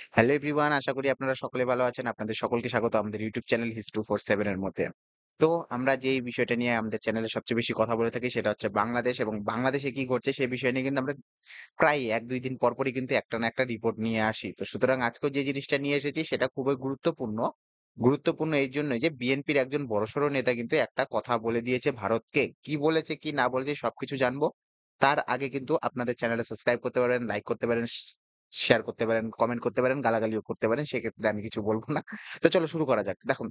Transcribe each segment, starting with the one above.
Hello everyone, আশা করি আপনারা সকলে ভালো আছেন। আপনাদের সকলকে স্বাগত আমাদের ইউটিউব চ্যানেল His247 এর মধ্যে। তো আমরা যেই বিষয়টা নিয়ে আমাদের চ্যানেলে সবচেয়ে বেশি কথা বলে থাকি সেটা হচ্ছে বাংলাদেশ এবং বাংলাদেশে কি ঘটছে সেই বিষয় নিয়ে কিন্তু আমরা প্রায় ১-২ দিন পরপরই কিন্তু একটা না একটা রিপোর্ট নিয়ে আসি। তো সুতরাং আজকেও যে জিনিসটা নিয়ে এসেছি সেটা খুবই গুরুত্বপূর্ণ। গুরুত্বপূর্ণ এই জন্যই যে বিএনপির একজন বড়সড় নেতা কিন্তু একটা কথা বলে দিয়েছে ভারতকে। কি বলেছে, কি না বলেছে সবকিছু জানবো। তার আগে কিন্তু আপনাদের চ্যানেলে সাবস্ক্রাইব করতে পারেন, লাইক করতে পারেন, শেয়ার করতে পারেন, কমেন্ট করতে পারেন, গালাগালিও করতে পারেন। সেক্ষেত্রে আমি কিছু বলব না। তো চলো শুরু করা যাক। দেখুন,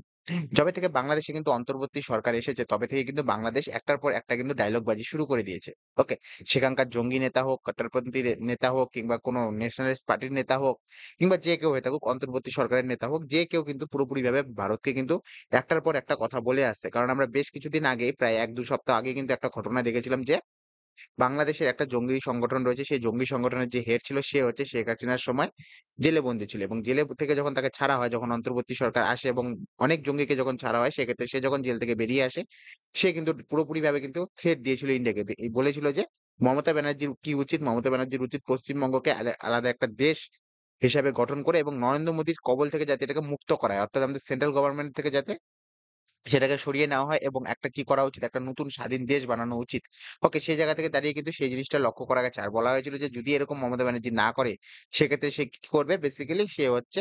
যবে থেকে বাংলাদেশে কিন্তু অন্তর্বর্তী সরকার এসেছে তবে থেকে কিন্তু বাংলাদেশ একটার পর একটা কিন্তু ডায়ালগবাজি শুরু করে দিয়েছে। ওকে? সেখানকার জঙ্গি নেতা হোক, কট্টরপন্থী নেতা হোক কিংবা কোনো ন্যাশনালিস্ট পার্টির নেতা হোক কিংবা যে কেউ হয়ে থাকুক, অন্তর্বর্তী সরকারের নেতা হোক, যে কেউ কিন্তু পুরোপুরিভাবে ভারতকে কিন্তু একটার পর একটা কথা বলে আসছে। কারণ আমরা বেশ কিছুদিন আগে প্রায় ১-২ সপ্তাহ আগে কিন্তু একটা ঘটনা দেখেছিলাম যে বাংলাদেশের একটা জঙ্গি সংগঠন রয়েছে। সেই জঙ্গি সংগঠনের যে হেড ছিল সে হচ্ছে শেখ হাসিনার সময় জেলে বন্দী ছিল এবং জেলে থেকে যখন তাকে ছাড়া হয়, যখন অন্তর্বর্তী সরকার আসে এবং অনেক জঙ্গিকে যখন ছাড়া হয়, সেক্ষেত্রে সে যখন জেল থেকে বেরিয়ে আসে, সে কিন্তু পুরোপুরিভাবে কিন্তু থ্রেট দিয়েছিল ইন্ডিয়াকে। বলেছিল যে মমতা ব্যানার্জির কি উচিত? মমতা ব্যানার্জির উচিত পশ্চিমবঙ্গকে আলাদা একটা দেশ হিসাবে গঠন করে এবং নরেন্দ্র মোদীর কবল থেকে যাতে এটাকে মুক্ত করা হয়। অর্থাৎ আমাদের সেন্ট্রাল গভর্নমেন্ট থেকে যাতে সেটাকে সরিয়ে নেওয়া হয় এবং একটা কি করা উচিত? একটা নতুন স্বাধীন দেশ বানানো উচিত। ওকে, সেই জায়গা থেকে দাঁড়িয়ে কিন্তু সেই জিনিসটা লক্ষ্য করা গেছে। আর বলা হয়েছিল যে যদি এরকম মমতা ব্যানার্জি না করে, সেক্ষেত্রে সে কি করবে? বেসিক্যালি সে হচ্ছে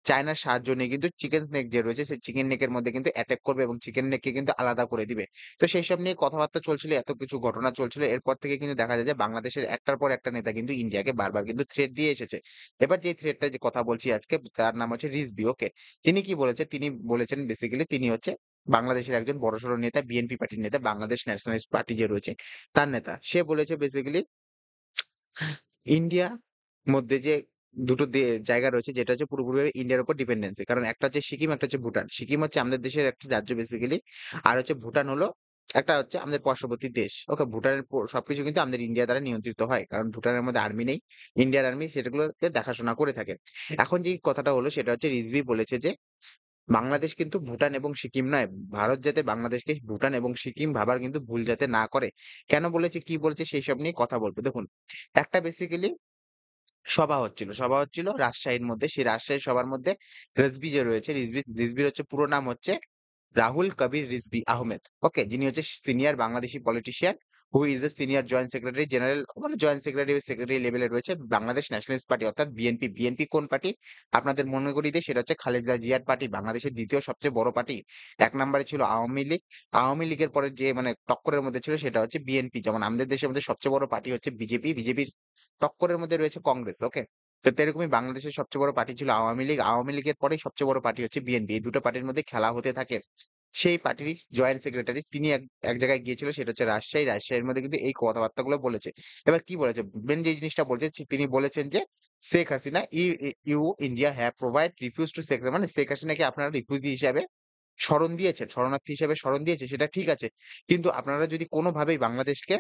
চায়নার সাহায্য নিয়ে কিন্তু চিকেন স্নেক যে রয়েছে, সেই চিকেন নেক এর মধ্যে কিন্তু অ্যাটাক করবে এবং চিকেন নেককে কিন্তু আলাদা করে দিবে। তো সেইসব নিয়ে কথাবার্তা চলছিল, এত কিছু ঘটনা চলছিল। এরপর থেকে কিন্তু দেখা যায় যে বাংলাদেশের একটার পর একটা নেতা কিন্তু ইন্ডিয়াকে বারবার কিন্তু থ্রেট দিয়ে এসেছে। এবার যে থ্রেটটা যে কথা বলছি আজকে তার নাম হচ্ছে রিজভী। ওকে? তিনি কি বলেছে? তিনি বলেছেন বেসিক্যালি তিনি হচ্ছে বাংলাদেশের একজন বড়সড় নেতা, বিএনপি পার্টির নেতা, বাংলাদেশ ন্যাশনালিস্ট পার্টি যে রয়েছে তার নেতা। সে বলেছে বেসিক্যালি ইন্ডিয়া মধ্যে যে ২ টো জায়গা রয়েছে যেটা হচ্ছে পুরোপুরি ইন্ডিয়ার উপর ডিপেন্ডেন্সি। কারণ একটা হচ্ছে সিকিম, একটা হচ্ছে ভুটান। সিকিম হচ্ছে আমাদের দেশের একটা রাজ্য বেসিক্যালি। আর হচ্ছে ভুটান হলো একটা হচ্ছে আমাদের পার্শ্ববর্তী দেশ। ওকে? ভুটানের সবকিছু কিন্তু আমাদের ইন্ডিয়া দ্বারা নিয়ন্ত্রিত হয়। কারণ ভুটানের মধ্যে আর্মি নেই। ইন্ডিয়ার আর্মি সেটাগুলোকে দেখাশোনা করে থাকে। এখন যেই কথাটা হলো সেটা হচ্ছে রিজভী বলেছে যে বাংলাদেশ কিন্তু ভুটান এবং সিকিম নয়। ভারত যাতে বাংলাদেশকে ভুটান এবং সিকিম ভাবার কিন্তু ভুল যাতে না করে। কেন বলেছে, কি বলেছে সেইসব নিয়ে কথা বলব। দেখুন, একটা বেসিক্যালি সভা হচ্ছিল রাজশাহীর মধ্যে। সেই রাজশাহী সভার মধ্যে রিজভী যে রয়েছে, রিজভীর হচ্ছে পুরো নাম হচ্ছে রাহুল কবির রিজভী আহমেদ। ওকে? যিনি হচ্ছে senior Bangladeshi politician who is a senior joint secretary general, মানে জয়েন্ট সেক্রেটারি লেভেলে রয়েছে বাংলাদেশ ন্যাশনালিস্ট পার্টি অর্থাৎ বিএনপি। বিএনপি কোন পার্টি? আপনাদের মনে করিয়ে দেই, সেটা হচ্ছে খালেদা জিয়ার পার্টি। বাংলাদেশের ২য় সবচেয়ে বড় পার্টি। ১ নম্বরে ছিল আওয়ামী লীগ। আওয়ামী লীগের পরে যে মানে টক্করের মধ্যে ছিল সেটা হচ্ছে বিএনপি। যেমন আমাদের দেশের মধ্যে সবচেয়ে বড় পার্টি হচ্ছে বিজেপি। বিজেপির টক্করের মধ্যে রয়েছে কংগ্রেস। ওকে? তো এরকমই বাংলাদেশের সবচেয়ে বড় পার্টি ছিল আওয়ামী লীগ। আওয়ামী লীগের পরেই সবচেয়ে বড় পার্টি হচ্ছে বিএনপি। এই ২ টো পার্টির মধ্যে খেলা হতে থাকে। সেই পার্টির জয়েন্ট সেক্রেটারি তিনি এক জায়গায় গিয়েছিল সেটা হচ্ছে রাজশাহী। রাজশাহীর মধ্যে কিন্তু এই কথাবার্তাগুলো বলেছে। এবার কি বলেছে? মেইন যে জিনিসটা বলছে তিনি বলেছেন যে, "Sheikh Hasina you India have provide refuge to Sheikh মানে শেখ হাসিনাকে আপনারা রিফিউজি হিসাবে স্মরণ দিয়েছেন, শরণার্থী হিসেবে স্মরণ দিয়েছে সেটা ঠিক আছে। কিন্তু আপনারা যদি কোনোভাবেই বাংলাদেশকে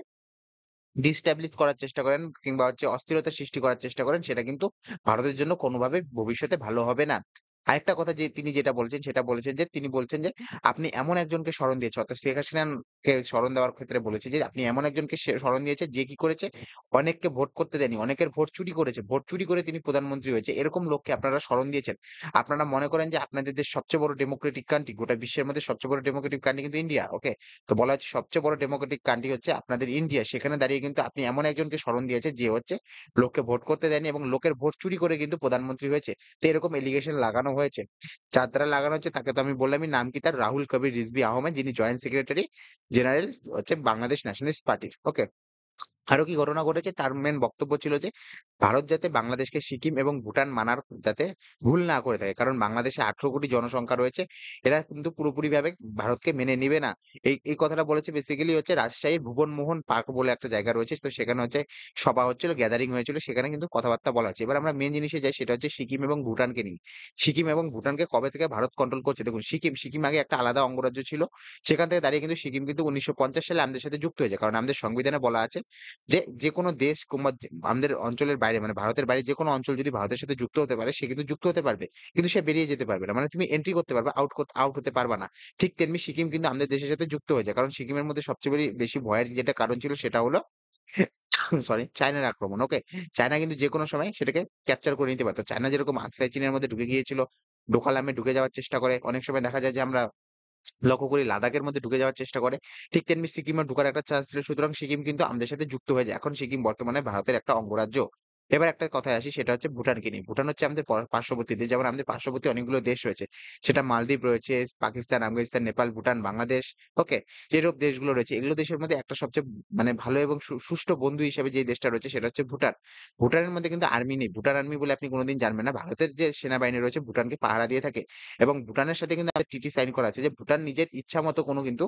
ডিস্টাবলিশ করার চেষ্টা করেন কিংবা হচ্ছে অস্থিরতা সৃষ্টি করার চেষ্টা করেন সেটা কিন্তু ভারতের জন্য কোনোভাবে ভবিষ্যতে ভালো হবে না।" আরেকটা কথা যে তিনি যেটা বলেছেন সেটা বলেছেন যে তিনি বলছেন যে আপনি এমন একজনকে স্মরণ দিয়েছেন অর্থাৎ শেখ হাসিনাকে স্মরণ দেওয়ার ক্ষেত্রে বলেছে যে আপনি এমন একজনকে স্মরণ দিয়েছে যে কি করেছে অনেককে ভোট করতে দেয়নি। অনেকের ভোট চুরি করেছে। ভোট চুরি করে তিনি প্রধানমন্ত্রী হয়েছে। এরকম লোককে আপনারা স্মরণ দিয়েছেন। আপনারা মনে করেন যে আপনাদের দেশ সবচেয়ে বড় ডেমোক্রেটিক কান্ট্রি, গোটা বিশ্বের মধ্যে সবচেয়ে বড় ডেমোক্রেটিক কান্ট্রি কিন্তু ইন্ডিয়া। ওকে? তো বলা হচ্ছে সবচেয়ে বড় ডেমোক্রেটিক কান্ট্রি হচ্ছে আপনাদের ইন্ডিয়া। সেখানে দাঁড়িয়ে কিন্তু আপনি এমন একজনকে স্মরণ দিয়েছেন যে হচ্ছে লোককে ভোট করতে দেয়নি এবং লোকের ভোট চুরি করে কিন্তু প্রধানমন্ত্রী হয়েছে। তো এরকম এলিগেশন লাগানো হয়েছে। যার দ্বারা লাগানো হচ্ছে তাকে তো আমি বললামই, নাম কি তার? রাহুল কবির রিজভী আহমেদ, যিনি জয়েন্ট সেক্রেটারি জেনারেল হচ্ছে বাংলাদেশ ন্যাশনালিস্ট পার্টির। ওকে? আরো কি ঘটনা ঘটেছে? তার মেইন বক্তব্য ছিল যে, ভারত যাতে বাংলাদেশকে সিকিম এবং ভুটান মানার যাতে ভুল না করে থাকে। কারণ বাংলাদেশে ১৮ কোটি জনসংখ্যা রয়েছে। এরা কিন্তু পুরোপুরিভাবে ভারতকে মেনে নিবে না। এই কথাটা বলেছে বেসিক্যালি হচ্ছে রাজশাহীর ভুবনমোহন পার্ক বলে একটা জায়গা রয়েছে। তো সেখানে হচ্ছে সভা হচ্ছিল, গ্যাদারিং হয়েছিল। সেখানে কিন্তু কথাবার্তা বলা হচ্ছে। এবার আমরা মেইন জিনিসে যাই, সেটা হচ্ছে সিকিম এবং ভুটানকে নিয়ে। সিকিম এবং ভুটানকে কবে থেকে ভারত কন্ট্রোল করছে? দেখুন, সিকিম আগে একটা আলাদা অঙ্গরাজ্য ছিল। সেখান থেকে দাঁড়িয়ে কিন্তু সিকিম কিন্তু ১৯৫০ সালে আমাদের সাথে যুক্ত হয়েছে। কারণ আমাদের সংবিধানে বলা আছে যেকোনো দেশ কিংবা আমাদের অঞ্চলের বাইরে মানে ভারতের বাইরে যেকোনো অঞ্চল যদি ভারতের সাথে যুক্ত হতে পারে, সে কিন্তু যুক্ত হতে পারবে। কিন্তু সে বেরিয়ে যেতে পারবে না। মানে তুমি এন্ট্রি করতে পারবা, আউট হতে পারবা না। ঠিক তেমনি সিকিম কিন্তু আমাদের দেশের সাথে যুক্ত হয়ে যায়। কারণ সিকিমের মধ্যে সবচেয়ে বেশি ভয়ের যেটা কারণ ছিল সেটা হলো সরি, চায়নার আক্রমণ। ওকে? চায়না কিন্তু যেকোনো সময় সেটাকে ক্যাপচার করে নিতে পারত। চায়না যেরকম আকসাই চীনের মধ্যে ঢুকে গিয়েছিল, ডোকলামে ঢুকে যাওয়ার চেষ্টা করে। অনেক সময় দেখা যায় যে আমরা লক্ষ্য করি লাদাখের মধ্যে ঢুকে যাওয়ার চেষ্টা করে। ঠিক তেমনি সিকিমেও ঢোকার একটা চান্স ছিল। সুতরাং সিকিম কিন্তু আমাদের সাথে যুক্ত হয়ে যায়। এখন সিকিম বর্তমানে ভারতের একটা অঙ্গরাজ্য। এবার একটা কথায় আসি সেটা হচ্ছে ভুটানকে নিয়ে। ভুটান হচ্ছে আমাদের পার্শ্ববর্তী দেশ। যেমন আমাদের পার্শ্ববর্তী অনেকগুলো দেশ রয়েছে। সেটা মালদ্বীপ রয়েছে, পাকিস্তান, আফগানিস্তান, নেপাল, ভুটান, বাংলাদেশ, ওকে? যেসব দেশগুলো রয়েছে এগুলো দেশের মধ্যে একটা সবচেয়ে মানে ভালো এবং সুষ্ঠু বন্ধু হিসেবে যে দেশটা রয়েছে সেটা হচ্ছে ভুটান। ভুটানের মধ্যে কিন্তু আর্মি নেই। ভুটান আর্মি বলে আপনি কোনদিন জানবেন না। ভারতের যে সেনাবাহিনী রয়েছে ভুটানকে পাহারা দিয়ে থাকে। এবং ভুটানের সাথে কিন্তু আমাদের টিটি সাইন করা আছে যে ভুটান নিজের ইচ্ছামত কোনো কিন্তু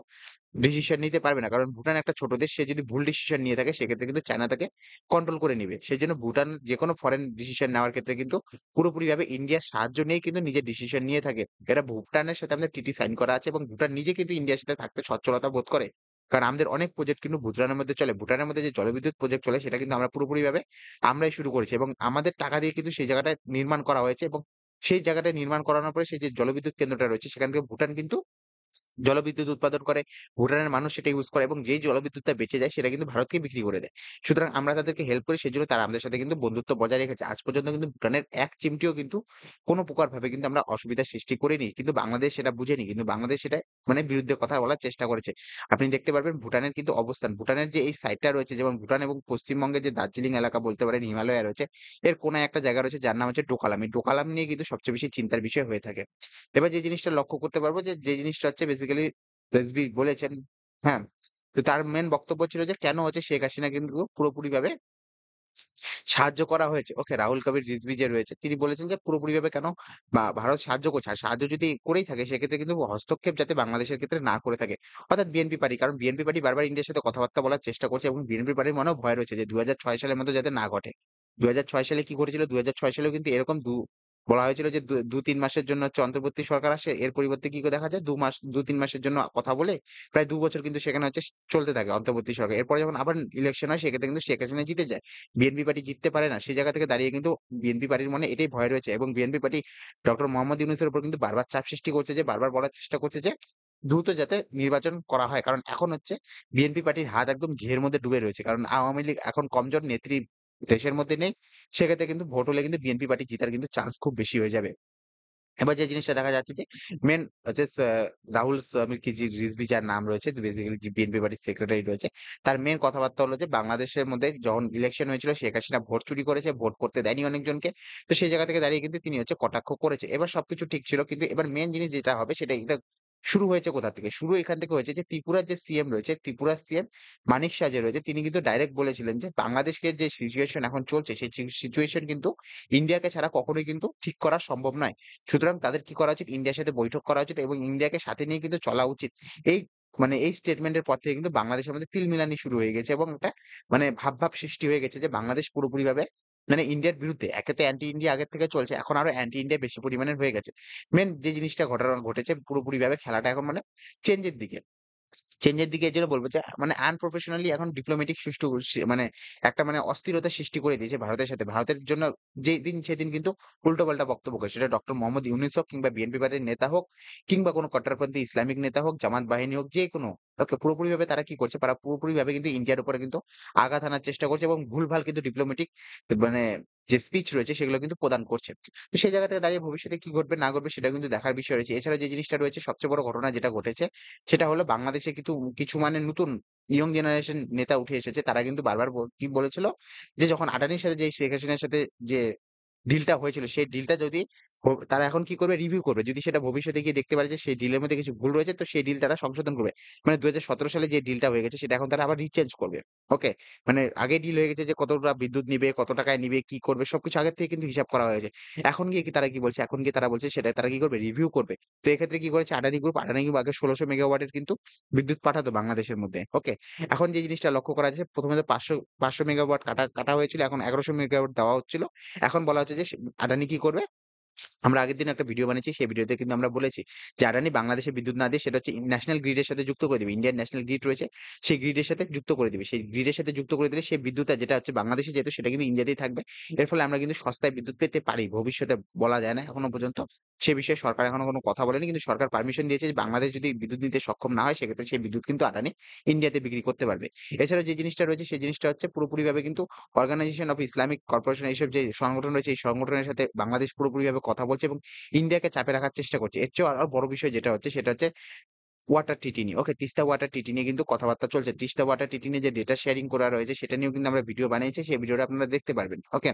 ডিসিশন নিতে পারবে না। কারণ ভুটান একটা ছোট দেশ। সে যদি ভুল ডিসিশন নিয়ে থাকে সেক্ষেত্রে কিন্তু চায়না তাকে কন্ট্রোল করে নিবে। সেজন্য ভুটান যেকোনো ফরেন ডিসিশন নেওয়ার ক্ষেত্রে কিন্তু পুরোপুরিভাবে ইন্ডিয়ার সাহায্য নিয়েই কিন্তু নিজের ডিসিশন নিয়ে থাকে। এটা ভুটানের সাথে আমাদের টিটি সাইন করা আছে এবং ভুটান নিজে কিন্তু ইন্ডিয়ার সাথে থাকতে সচ্ছলতা বোধ করে। কারণ আমাদের অনেক প্রজেক্ট কিন্তু ভুটানের মধ্যে চলে। ভুটানের মধ্যে যে জলবিদ্যুৎ প্রজেক্ট চলে সেটা কিন্তু আমরা পুরোপুরিভাবে আমরাই শুরু করেছি এবং আমাদের টাকা দিয়ে কিন্তু সেই জায়গাটা নির্মাণ করা হয়েছে এবং সেই জায়গাটা নির্মাণ করানোর পরে সেই যে জলবিদ্যুৎ কেন্দ্রটা রয়েছে সেখান থেকে ভুটান কিন্তু জলবিদ্যুৎ উৎপাদন করে। ভুটানের মানুষ সেটা ইউজ করে এবং যেই জলবিদ্যুৎটা বেঁচে যায় সেটা কিন্তু ভারতকে বিক্রি করে দেয়। সুতরাং আমরা তাদেরকে হেল্প করি সেজন্য তারা আমাদের সাথে কিন্তু বন্ধুত্ব বজায় রেখেছে। আজ পর্যন্ত কিন্তু ভুটানের এক চিমটিও কিন্তু কোন প্রকারভাবে কিন্তু আমরা অসুবিধার সৃষ্টি করিনি। কিন্তু বাংলাদেশ সেটা বুঝেনি। কিন্তু বাংলাদেশ সেটা মানে বিরুদ্ধে কথা বলার চেষ্টা করেছে। আপনি দেখতে পারবেন ভুটানের কিন্তু অবস্থান, ভুটানের যে এই সাইডটা রয়েছে যেমন ভুটান এবং পশ্চিমবঙ্গের যে দার্জিলিং এলাকা বলতে পারেন, হিমালয় রয়েছে, এর কোনায় একটা জায়গা রয়েছে যার নাম হচ্ছে ডোকালাম। এই ডোকালাম নিয়ে কিন্তু সবচেয়ে বেশি চিন্তার বিষয় হয়ে থাকে। এবার যে জিনিসটা লক্ষ্য করতে পারবো যে জিনিসটা হচ্ছে বেসিক্যালি রেজভী বলেছেন, হ্যাঁ? তো তার মেইন বক্তব্য ছিল যে কেন হচ্ছে শেখ হাসিনা কিন্তু পুরোপুরিভাবে সাহায্য করা হয়েছে। ওকে, রাহুল কবির রিজভী যে রয়েছে তিনি বলেছেন যে পুরোপুরিভাবে কেন ভারত সাহায্য করছে। আর সাহায্য যদি করেই থাকে সেক্ষেত্রে কিন্তু হস্তক্ষেপ যাতে বাংলাদেশের ক্ষেত্রে না করে থাকে। অর্থাৎ বিএনপি পার্টি, কারণ বিএনপি পার্টি বারবার ইন্ডিয়ার সাথে কথাবার্তা বলার চেষ্টা করছে এবং বিএনপি পার্টির মনেও ভয় রয়েছে যে ২০০৬ সালের মতো যাতে না ঘটে। ২০০৬ সালে কি ঘটেছিল? ২০০৬ সালেও কিন্তু এরকম বলা হয়েছিল যে ২-৩ মাসের জন্য হচ্ছে অন্তর্বর্তী সরকার আসে। এর পরিবর্তে কি দেখা যায় ২ মাস ২-৩ মাসের জন্য কথা বলে প্রায় ২ বছর কিন্তু সেখানে হচ্ছে চলতে থাকে অন্তর্বর্তী সরকার। এরপরে যখন আবার ইলেকশন হয় সেক্ষেত্রে কিন্তু শেখ হাসিনা জিতে যায়। বিএনপি পার্টি জিততে পারে না। সেই জায়গা থেকে দাঁড়িয়ে কিন্তু বিএনপি পার্টির মনে এটাই ভয় রয়েছে এবং বিএনপি পার্টি ডক্টর মোহাম্মদ ইউনূসের উপর কিন্তু বারবার চাপ সৃষ্টি করছে যে বারবার বলার চেষ্টা করছে যে দ্রুত যাতে নির্বাচন করা হয়। কারণ এখন হচ্ছে বিএনপি পার্টির হাত একদম ঘিয়ের মধ্যে ডুবে রয়েছে। কারণ আওয়ামী লীগ এখন কমজোর নেত্রী দেশের মধ্যে নেই। সেক্ষেত্রে কিন্তু ভোট হলে কিন্তু বিএনপি পার্টি জেতার কিন্তু চান্স খুব বেশি হয়ে যাবে। এবার যে জিনিসটা দেখা যাচ্ছে যে মেইন হচ্ছে রাহুল সামির কি রিজভী যার নাম রয়েছে বেসিক্যালি যে বিএনপি পার্টির সেক্রেটারি রয়েছে। তার মেইন কথাবার্তা হলো যে বাংলাদেশের মধ্যে যখন ইলেকশন হয়েছিল শেখ হাসিনা ভোট চুরি করেছে, ভোট করতে দেয়নি অনেকজনকে। তো সেই জায়গা থেকে দাঁড়িয়ে কিন্তু তিনি হচ্ছে কটাক্ষ করেছে। এবার সবকিছু ঠিক ছিল। কিন্তু এবার মেইন জিনিস যেটা হবে সেটা এটা শুরু হয়েছে কোথা থেকে? শুরু এখান থেকে হয়েছে যে ত্রিপুরার যে সিএম রয়েছে, ত্রিপুরার সিএম মানিক শাহ যে রয়েছে তিনি কিন্তু ডাইরেক্ট বলেছিলেন যে বাংলাদেশকে যে সিচুয়েশন এখন চলছে সেই সিচুয়েশন কিন্তু ইন্ডিয়াকে ছাড়া কখনোই কিন্তু ঠিক করা সম্ভব নয়। সুতরাং তাদের কি করা উচিত? ইন্ডিয়ার সাথে বৈঠক করা উচিত এবং ইন্ডিয়াকে সাথে নিয়ে কিন্তু চলা উচিত। এই মানে এই স্টেটমেন্টের পর থেকে কিন্তু বাংলাদেশের মধ্যে তিলমিলানি শুরু হয়ে গেছে এবং একটা মানে ভাব সৃষ্টি হয়ে গেছে যে বাংলাদেশ পুরোপুরিভাবে মানে ইন্ডিয়ার বিরুদ্ধে। একে তো অ্যান্টি ইন্ডিয়া আগের থেকে চলছে, এখন আরো অ্যান্টি ইন্ডিয়া বেশি পরিমাণের হয়ে গেছে। মেইন যে জিনিসটা ঘটনা ঘটেছে পুরোপুরিভাবে খেলাটা এখন মানে চেঞ্জের দিকে। চেঞ্জের দিকে এজন্য বলব যে মানে আনপ্রফেশনালি এখন ডিপ্লোম্যাটিক সুষ্ঠু মানে একটা মানে অস্থিরতা সৃষ্টি করে দিয়েছে ভারতের সাথে। ভারতের জন্য যেদিন সেদিন কিন্তু উল্টোপাল্টা বক্তব্য করে। সেটা ডক্টর মোহাম্মদ ইউনূস হোক কিংবা বিএনপি পার্টির নেতা হোক কিংবা কোনো কট্টরপন্থী ইসলামিক নেতা হোক, জামাত বাহিনী হোক যেকোনো ওকে পুরোপুরিভাবে তারা কি করছে? তারা পুরোপুরিভাবে কিন্তু ইন্ডিয়ার উপরে কিন্তু আঘাত হানার চেষ্টা করছে এবং ভুলভাল কিন্তু ডিপ্লোম্যাটিক মানে যে স্পিচ রয়েছে সেগুলো কিন্তু প্রদান করছে। তো সেই জায়গা থেকে দাঁড়িয়ে ভবিষ্যতে কি ঘটবে না ঘটবে সেটা কিন্তু দেখার বিষয় রয়েছে। এছাড়া যে জিনিসটা রয়েছে সবচেয়ে বড় ঘটনা যেটা ঘটেছে সেটা হলো বাংলাদেশে কিন্তু কিছু মানে নতুন ইয়ং জেনারেশন নেতা উঠে এসেছে। তারা কিন্তু বারবার কি বলেছিল যে যখন আদানির সাথে যে শেখ হাসিনার সাথে যে ডিলটা হয়েছিল সেই ডিলটা যদি তারা এখন কি করবে রিভিউ করবে। যদি সেটা ভবিষ্যতে গিয়ে দেখতে পারে যে সেই ডিলের মধ্যে কিছু ভুল রয়েছে তো সেই ডিল তারা সংশোধন করবে। মানে ২০১৭ সালে যে ডিলটা হয়ে গেছে সেটা এখন তারা আবার রিচেঞ্জ করবে। ওকে? মানে আগে ডিল হয়ে গেছে যে কতটা বিদ্যুৎ নিবে, কত টাকায় নিবে, কি করবে সবকিছু আগের থেকে কিন্তু হিসাব করা হয়েছে। এখন গিয়ে কি তারা কি বলছে? এখন গিয়ে তারা বলছে সেটা তারা কি করবে? রিভিউ করবে। তো এক্ষেত্রে কি করেছে আদানি গ্রুপ, আদানি গ্রুপ আগে ১৬০০ মেগাওয়াটের কিন্তু বিদ্যুৎ পাঠাতো বাংলাদেশের মধ্যে। ওকে? এখন যে জিনিসটা লক্ষ্য করা যাচ্ছে ১ম এ তো ৫০০ মেগাওয়াট কাটা হয়েছিল। এখন ১১০০ মেগাওয়াট দেওয়া হচ্ছিল। এখন বলা হচ্ছে যে আদানি কি করবে? আমরা আগের দিন একটা ভিডিও বানিয়েছি। সেই ভিডিওতে কিন্তু আমরা বলেছি যে আদানি বাংলাদেশে বিদ্যুৎ না দিয়ে সেটা হচ্ছে ন্যাশনাল গ্রিড এর সাথে যুক্ত করে দিবে। ইন্ডিয়ান ন্যাশনাল গ্রিড রয়েছে, সেই গ্রিড এর সাথে যুক্ত করে দিবে। সেই গ্রিড এর সাথে যুক্ত করে দিলে সেই বিদ্যুৎটা যেটা হচ্ছে বাংলাদেশে যেত সেটা কিন্তু ইন্ডিয়াতেই থাকবে। এর ফলে আমরা কিন্তু সস্তায় বিদ্যুৎ পেতে পারি। ভবিষ্যতে বলা যায় না এখনো পর্যন্ত। সে বিষয়ে সরকার এখনো কোনো কথা বলেনি। কিন্তু সরকার পারমিশন দিয়েছে যে বাংলাদেশ যদি বিদ্যুৎ নিতে সক্ষম না হয় সেক্ষেত্রে সেই বিদ্যুৎ কিন্তু আদানি ইন্ডিয়াতে বিক্রি করতে পারবে। এছাড়াও যে জিনিসটা রয়েছে সেই জিনিসটা হচ্ছে পুরোপুরিভাবে কিন্তু অর্গানাইজেশন অফ ইসলামিক কর্পোরেশন এইসব যে সংগঠন রয়েছে এই সংগঠনের সাথে বাংলাদেশ পুরোপুরিভাবে কথা বলছে এবং ইন্ডিয়াকে চাপে রাখার চেষ্টা করছে। এর চেয়েও আরো বড় বিষয় যেটা হচ্ছে সেটা হচ্ছে ওয়াটার টিটি নিয়ে। ওকে, তিস্তা ওয়াটার টিটি নিয়ে কিন্তু কথাবার্তা চলছে। তিস্তা ওয়াটার টিটি নিয়ে যে ডেটা শেয়ারিং করা রয়েছে সেটা নিয়েও কিন্তু আমরা ভিডিও বানিয়েছি। সেই ভিডিওটা আপনারা দেখতে পারবেন। ওকে?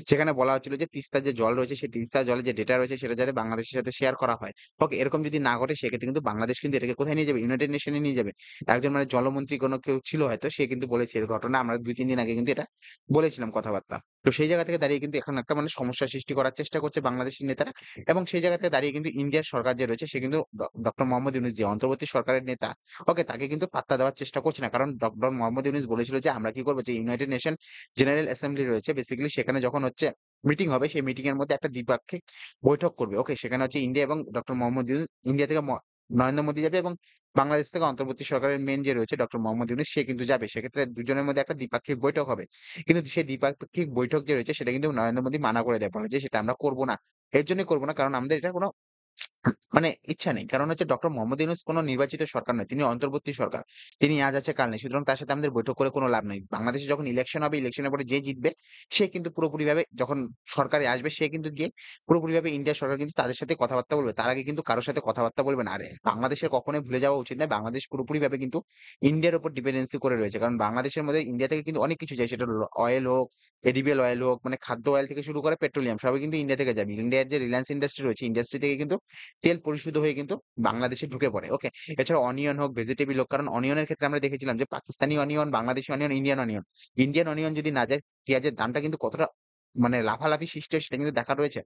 সেখানে বলা হচ্ছিল যে তিস্তার যে জল রয়েছে সেই তিস্তা জলের যে ডেটা রয়েছে সেটা যাতে বাংলাদেশের সাথে শেয়ার করা হয়। ওকে? এরকম যদি না ঘটে সেক্ষেত্রে কিন্তু বাংলাদেশ কিন্তু এটাকে কোথায় নিয়ে যাবে? ইউনাইটেড নেশন এ নিয়ে যাবে। একজন মানে জলমন্ত্রী কোনো কেউ ছিল হয়তো সে কিন্তু বলেছে এর ঘটনা আমরা ২-৩ দিন আগে কিন্তু এটা বলেছিলাম কথাবার্তা। তো সেই জায়গা থেকে দাঁড়িয়ে কিন্তু এখন একটা মানে সমস্যা সৃষ্টি করার চেষ্টা করছে বাংলাদেশী নেতারা এবং সেই জায়গা থেকে দাঁড়িয়ে কিন্তু ইন্ডিয়ার সরকার যে রয়েছে সে কিন্তু ডক্টর মোহাম্মদ ইউনূস যে অন্তর্বর্তী সরকারের নেতা ওকে, তাকে কিন্তু পাত্তা দেওয়ার চেষ্টা করছে না। কারণ ডক্টর মোহাম্মদ ইউনূস বলেছিল যে, "আমরা কি করব যে ইউনাইটেড নেশন জেনারেল অ্যাসেম্বলি রয়েছে বেসিক্যালি সেখানে যখন হচ্ছে মিটিং হবে সেই মিটিং এর মধ্যে একটা দ্বিপাক্ষিক বৈঠক করবে।" ওকে? সেখানে হচ্ছে ইন্ডিয়া এবং ডক্টর মোহাম্মদ ইউনূস ইন্ডিয়া থেকে নরেন্দ্র মোদি যাবে এবং বাংলাদেশ থেকে অন্তর্বর্তী সরকারের মেইন যে রয়েছে ডক্টর মোহাম্মদ ইউনূস সে কিন্তু যাবে। সেক্ষেত্রে দুজনের মধ্যে একটা দ্বিপাক্ষিক বৈঠক হবে। কিন্তু সেই দ্বিপাক্ষিক বৈঠক যে রয়েছে সেটা কিন্তু নরেন্দ্র মোদি মানা করে দেয়। বলে যে, "সেটা আমরা করব না।" এর জন্যই করব না কারণ আমাদের এটা কোন মানে ইচ্ছা নেই। কারণ হচ্ছে ডক্টর মোহাম্মদ ইউনূস কোন নির্বাচিত সরকার নয়। তিনি অন্তর্বর্তী সরকার। তিনি আজ আছে কাল নেই। সুতরাং তার সাথে আমাদের বৈঠক করে কোন লাভ নাই। বাংলাদেশে যখন ইলেকশন হবে, ইলেকশনের পরে যে জিতবে সে কিন্তু পুরোপুরিভাবে যখন সরকারে আসবে সে কিন্তু গিয়ে পুরোপুরিভাবে ইন্ডিয়ার সরকার কিন্তু তাদের সাথে কথাবার্তা বলবে। তার আগে কিন্তু কারো সাথে কথাবার্তা বলবে না। আর বাংলাদেশের কখনোই ভুলে যাওয়া উচিত নয়। বাংলাদেশ পুরোপুরিভাবে কিন্তু ইন্ডিয়ার উপর ডিপেন্ডেন্সি করে রয়েছে। কারণ বাংলাদেশের মধ্যে ইন্ডিয়া থেকে কিন্তু অনেক কিছু যায়। সেটা অয়েল হোক, এডিবল অয়েল হোক, মানে খাদ্য অয়েল থেকে শুরু করে পেট্রোলিয়াম সবই কিন্তু ইন্ডিয়া থেকে যাবে। ইন্ডিয়ার যে রিলায়েন্স ইন্ডাস্ট্রি রয়েছে, ইন্ডাস্ট্রি থেকে কিন্তু তেল পরিশোধিত হয়ে কিন্তু বাংলাদেশে ঢুকে পড়ে। ওকে? এছাড়া অনিয়ন হোক, ভেজিটেবল হোক, কারণ অনিয়নের ক্ষেত্রে আমরা দেখেছিলাম যে Pakistani onion, Bangladeshi onion, Indian onion. Indian onion যদি না যায় পেঁয়াজের দামটা কিন্তু কতটা মানে লাফালাফি সৃষ্টি হয় সেটা কিন্তু দেখার রয়েছে।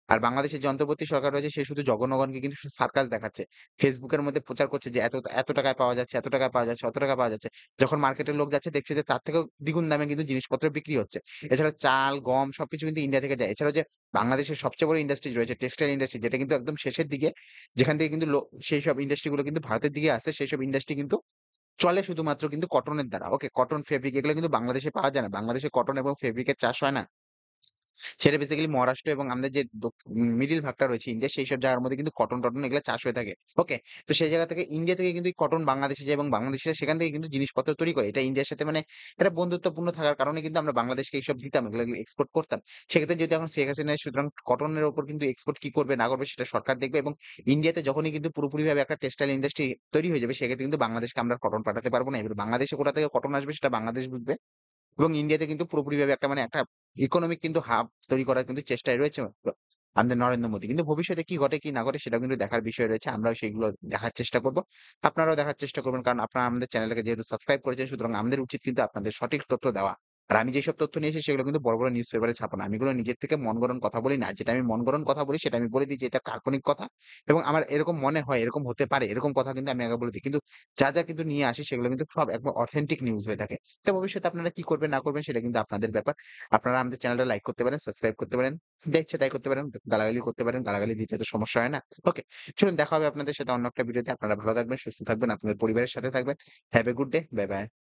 আর বাংলাদেশের যে অন্তর্বর্তী সরকার রয়েছে সে শুধু জনগণকে কিন্তু সার্কাস দেখাচ্ছে। Facebook এর মধ্যে প্রচার করছে যে এত টাকায় পাওয়া যাচ্ছে, এত টাকায় পাওয়া যাচ্ছে, অত টাকায় পাওয়া যাচ্ছে। যখন মার্কেটের লোক যাচ্ছে দেখছে যে তার থেকেও দ্বিগুণ দামে কিন্তু জিনিসপত্র বিক্রি হচ্ছে। এছাড়া চাল, গম সবকিছু কিন্তু ইন্ডিয়া থেকে যায়। এছাড়াও যে বাংলাদেশের সবচেয়ে বড় ইন্ডাস্ট্রি রয়েছে টেক্সটাইল ইন্ডাস্ট্রি যেটা কিন্তু একদম শেষের দিকে যেখান থেকে কিন্তু সেইসব ইন্ডাস্ট্রি গুলো কিন্তু ভারতের দিকে আসছে। সেইসব ইন্ডাস্ট্রি কিন্তু চলে শুধুমাত্র কিন্তু কটনের দ্বারা। ওকে? কটন, ফেব্রিক এগুলো কিন্তু বাংলাদেশে পাওয়া যায় না। বাংলাদেশে কটন এবং ফেব্রিকের চাষ হয় না। সেটা বেসিক্যালি মহারাষ্ট্র এবং আমাদের যে মিডল ভাগটা রয়েছে ইন্ডিয়ার সেইসব জায়গার মধ্যে কিন্তু কটন-টটন এগুলা চাষ হয়ে থাকে। ওকে? তো সেই জায়গা থেকে ইন্ডিয়া থেকে কিন্তু এই কটন বাংলাদেশে যায় এবং বাংলাদেশিরা সেখান থেকে কিন্তু জিনিসপত্র তৈরি করে। এটা ইন্ডিয়ার সাথে মানে একটা বন্ধুত্বপূর্ণ থাকার কারণে কিন্তু আমরা বাংলাদেশকে এইসব দিতাম, এগুলো এক্সপোর্ট করতাম। সেক্ষেত্রে যেহেতু এখন শেখ হাসিনা নাই, সুতরাং কটনের উপর কিন্তু এক্সপোর্ট কি করবে না করবে সেটা সরকার দেখবে এবং ইন্ডিয়াতে যখনই কিন্তু পুরোপুরিভাবে একটা টেক্সটাইল ইন্ডাস্ট্রি তৈরি হয়ে যাবে সেক্ষেত্রে কিন্তু বাংলাদেশকে আমরা কটন পাঠাতে পারব না। এবার বাংলাদেশে কোথা থেকে কটন আসবে সেটা বাংলাদেশ বুঝবে। এবং ইন্ডিয়াতে কিন্তু পুরোপুরিভাবে একটা মানে একটা ইকোনমিক কিন্তু হাব তৈরি করার কিন্তু চেষ্টায় রয়েছে আমাদের নরেন্দ্র মোদী। কিন্তু ভবিষ্যতে কি ঘটে কি না ঘটে সেটাও কিন্তু দেখার বিষয় রয়েছে। আমরাও সেগুলো দেখার চেষ্টা করব। আপনারাও দেখার চেষ্টা করবেন। কারণ আপনারা আমাদের চ্যানেলটাকে যেহেতু সাবস্ক্রাইব করেছেন সুতরাং আমাদের উচিত কিন্তু আপনাদের সঠিক তথ্য দেওয়া। আর আমি যেসব তথ্য নিয়ে এসেছি সেগুলো কিন্তু বড়, বড় নিউজ পেপারে ছাপানো। আমি এগুলো নিজের থেকে মন গড়ন কথা বলি না। যেটা আমি মন গড়ন কথা বলি সেটা আমি বলে দিই যে এটা কাল্পনিক কথা এবং আমার এরকম মনে হয়, এরকম হতে পারে, এরকম কথা কিন্তু আমি আগে বলে দিই। কিন্তু যা কিন্তু নিয়ে আসি সেগুলো কিন্তু সব একদম অথেন্টিক নিউজ হয়ে থাকে। তো ভবিষ্যতে আপনারা কি করবেন না করবেন সেটা কিন্তু আপনাদের ব্যাপার। আপনারা আমাদের চ্যানেলটা লাইক করতে পারেন, সাবস্ক্রাইব করতে পারেন। যা ইচ্ছা তাই করতে পারেন। গালাগালি করতে পারেন। গালাগালি দিতে তো সমস্যা হয় না। ওকে? চলুন দেখা হবে আপনাদের সাথে অন্য একটা ভিডিওতে। আপনারা ভালো থাকবেন, সুস্থ থাকবেন, আপনাদের পরিবারের সাথে থাকবেন। Have a good day. Bye, by.